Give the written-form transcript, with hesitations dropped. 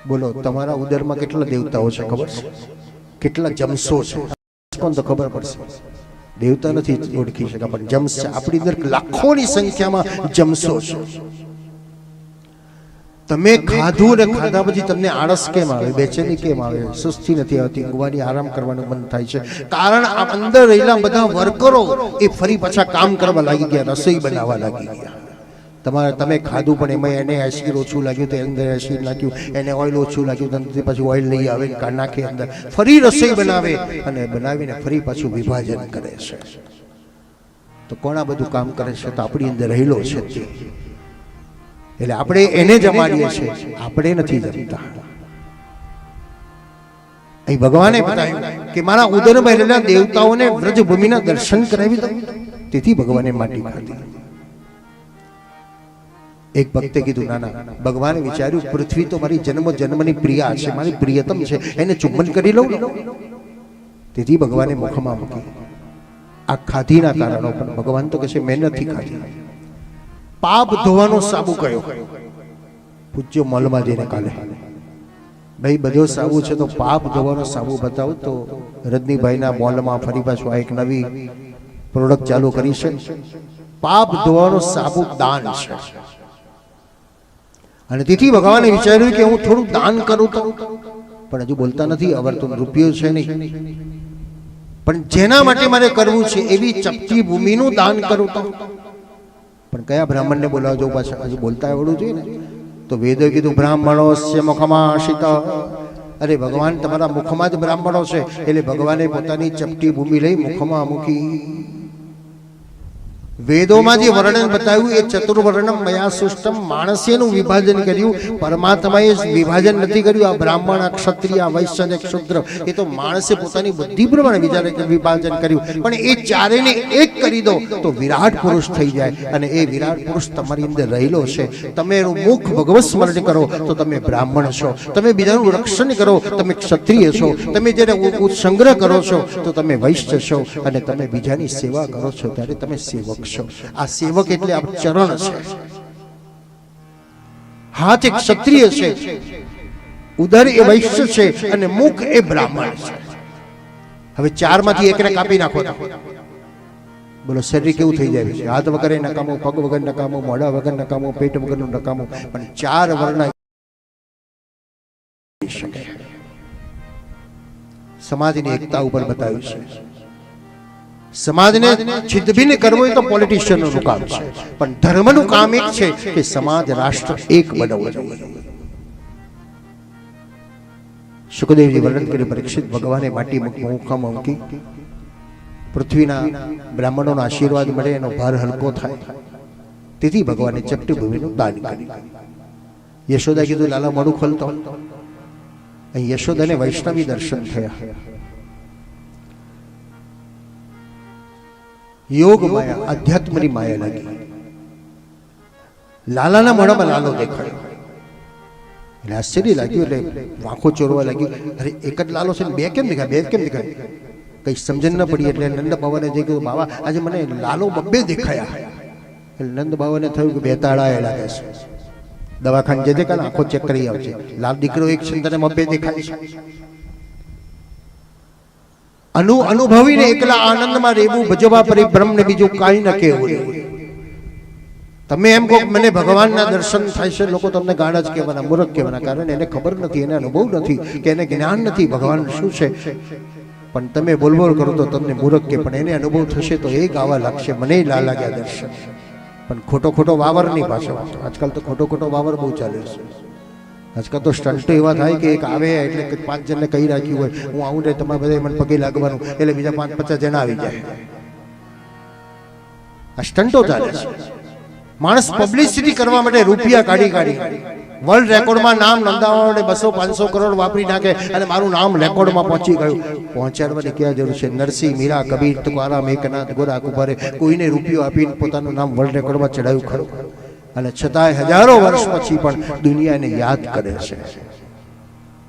બોલો તમારા ઉદરમાં કેટલા દેવતાઓ છે ખબર છે? કેટલા જમસો છે કોણ તો ખબર પડશે. દેવતા નથી ઓળખી શકા પણ જમ્સ છે. આપણી અંદર લાખોની સંખ્યામાં જમસો છે. તમે ખાધું ને ખાધા પછી તમને આળસ કેમ આવે, બેચેની કેમ આવે, સુસ્તી નથી આવતી, ઊંઘવાની આરામ કરવાનું મન થાય છે? કારણ આ અંદર રહેલા બધા વર્કરો એ ફરી પાછા કામ કરવા લાગી ગયા, રસોઈ બનાવવા લાગી ગયા. તમે ખાધું પણ એમાં એને એસિડ ઓછું લાગ્યું તો અંદર એસિડ નાખ્યું, એને ઓઇલ ઓછું લાગ્યું તો પછી ઓઇલ લઈ આવે નાખે અંદર, ફરી રસોઈ બનાવે અને બનાવીને ફરી પાછું વિભાજન કરે છે. તો કોણ આ બધું કામ કરે છે? તો આપણી અંદર રહેલો છે તે. એટલે આપણે એને જમાડીએ છીએ, આપણે નથી જમતા. અહીં ભગવાને બતાવ્યું કે મારા ઉદરમાં રહેલા દેવતાઓને વ્રજભૂમિના દર્શન કરાવી દો, તેથી ભગવાને માટી ખાધી. એક ભક્તે કીધું ના ના, ભગવાને વિચાર્યું પૃથ્વી તો મારી જન્મ જન્મની પ્રિયા છે, મારી પ્રિયતમ છે, એને ચુંબન કરી લઉં. તેથી ભગવાને મુખમાં મૂકી. આ ખાધીના કારણો પણ ભગવાન તો કહે છે મેં નથી ખાધી. પાપ ધોવાનો સાબુ કયો? પૂજ્ય મોલમાં જઈને કાલે ભાઈ બધો સાબુ છે તો પાપ ધોવાનો સાબુ બતાવો. તો રજનીભાઈના મોલમાં ફરી પાછું આ એક નવી પ્રોડક્ટ ચાલુ કરી છે. પાપ ધોવાનો સાબુ દાન છે. અને તેથી ભગવાને વિચાર્યું કે હું થોડું દાન કરું તો, પણ હજુ બોલતા નથી, આવડતો રૂપિયો છે નહીં, પણ જેના માટે મારે કરવું છે એવી ચપટી ભૂમિનું દાન કરું તો. પણ કયા બ્રાહ્મણને બોલાવજો? પાછા હજુ બોલતા આવડવું જોઈએ ને. તો વેદોએ કીધું બ્રાહ્મણોસ્ય મુખમાં આશિત. અરે ભગવાન તમારા મુખમાં જ બ્રાહ્મણો છે, એટલે ભગવાને પોતાની ચપટી ભૂમિ લઈ મુખમાં મૂકી. વેદોમાં જે વર્ણન બતાવ્યું એ ચતુર્વર્ણમ મયા સૃષ્ટમ, માણસેનું વિભાજન કર્યું, પરમાત્માએ વિભાજન નથી કર્યું. આ બ્રાહ્મણ, ક્ષત્રિય, વૈશ્ય અને ક્ષુદ્ર એ તો માણસે પોતાની બુદ્ધિ પ્રમાણે વિભાજન કર્યું. પણ એ ચારેને એક કરી દો તો વિરાટ પુરુષ થઈ જાય. અને એ વિરાટ પુરુષ તમારી અંદર રહેલો છે. તમે એનું મુખ ભગવત સ્મરણ કરો તો તમે બ્રાહ્મણ છો. તમે બીજાનું રક્ષણ કરો તમે ક્ષત્રિય છો. તમે જ્યારે સંગ્રહ કરો છો તો તમે વૈશ્ય છો. અને તમે બીજાની સેવા કરો છો ત્યારે તમે સેવક છો. આ સેવક એટલે આ ચરણ છે. હાથ એક ક્ષત્રિય છે, ઉદર એ વૈશ્ય છે અને મુખ એ બ્રાહ્મણ છે. હવે ચારમાંથી એકને કાપી નાખો, બોલો શરીર કેવું થઈ જાય છે? હાથ વગર નકામો, પગ વગર નકામો, મોઢા વગર નકામો, પેટ વગરનું નકામો. પણ ચાર વર્ણ સમાજની એકતા ઉપર બતાવ્યું છે. સમાજને છિદ્રભિન્ન કરવો એ તો પોલિટિશિયનનું કામ છે, પણ ધર્મનું કામ એક છે કે સમાજ રાષ્ટ્ર એક બનાવવો જોઈએ. સુખદેવજી વર્ણન કરી પરીક્ષિત ભગવાને માટી મુખમાં મૂકી. પૃથ્વીના બ્રાહ્મણોના આશીર્વાદ મળે, એનો ભાર હલકો થાય. તેથી ભગવાને ચપટી ભૂમિનું દાન કર્યું. યશોદા કીધું લાલા મોડું ખોલતો. અહીં યશોદાને વૈષ્ણવી દર્શન થયા. યોગ માયા, આધ્યાત્મની માયા લાગી. લાલાના મોઢામાં લાલો દેખાયો એટલે આશ્ચર્ય લાગ્યું. એટલે વાંખો ચોરવા લાગી. અરે એક જ લાલો છે ને બે કેમ દેખાય? બે કેમ દેખાય? કઈ સમજણ ન પડી. એટલે નંદ બાવાને જે કહ્યું બાવા આજે મને લાલો બબ્બે દેખાયા. એટલે નંદ બાવાને થયું કે બે તાળા એ લાગે છે. દવાખાને જજે કાલે આંખો ચેક કરી આવજે. લાલ દીકરો એક છે તને બબ્બે દેખાય છે. અનુભવીને એકલા આનંદમાં રહેવું, ભજવા પરિભ્રમ ને બીજું કાંઈ ન કહેવું. તમે એમ કહો મને ભગવાનના દર્શન થાય છે, લોકો તમને ગાંડા જ કહેવાના, મૂર્ખ કહેવાના. કારણ એને ખબર નથી, એને અનુભવ નથી, કે એને જ્ઞાન નથી ભગવાન શું છે. પણ તમે બોલબોલ કરો તો તમને મૂર્ખ કે, પણ એને અનુભવ થશે તો એ ગાવા લાગશે મને લા લાગ્યા દર્શન. પણ ખોટો વાવર નહીં પાછો. આજકાલ તો ખોટો વાવર બહુ ચાલે છે. આજકાલ તો સ્ટન્ટ એવા થાય કે એક આવે એટલે 5 જણને કહી રાખ્યું હોય હું આવું ને તમારે બધા મને પગે લાગવાનું, એટલે બીજા 5-50 જણા આવી જાય. આ સ્ટન્ટો ચાલે છે. માણસ પબ્લિસિટી કરવા માટે રૂપિયા કાઢી વર્લ્ડ રેકોર્ડમાં નામ નોંધાવવા માટે 200-500 કરોડ વાપરી નાખે અને મારું નામ રેકોર્ડમાં પહોંચી ગયું. પહોંચાડવાની ક્યાં જરૂર છે? નરસિંહ, મીરા, કબીર, તુકારામ, એકનાથ, ગોરા, કુંભારે કોઈને રૂપિયો આપીને પોતાનું નામ વર્લ્ડ રેકોર્ડમાં ચડાવ્યું ખરું. અને છતાંય હજારો વર્ષ પછી પણ દુનિયાને યાદ કરે છે.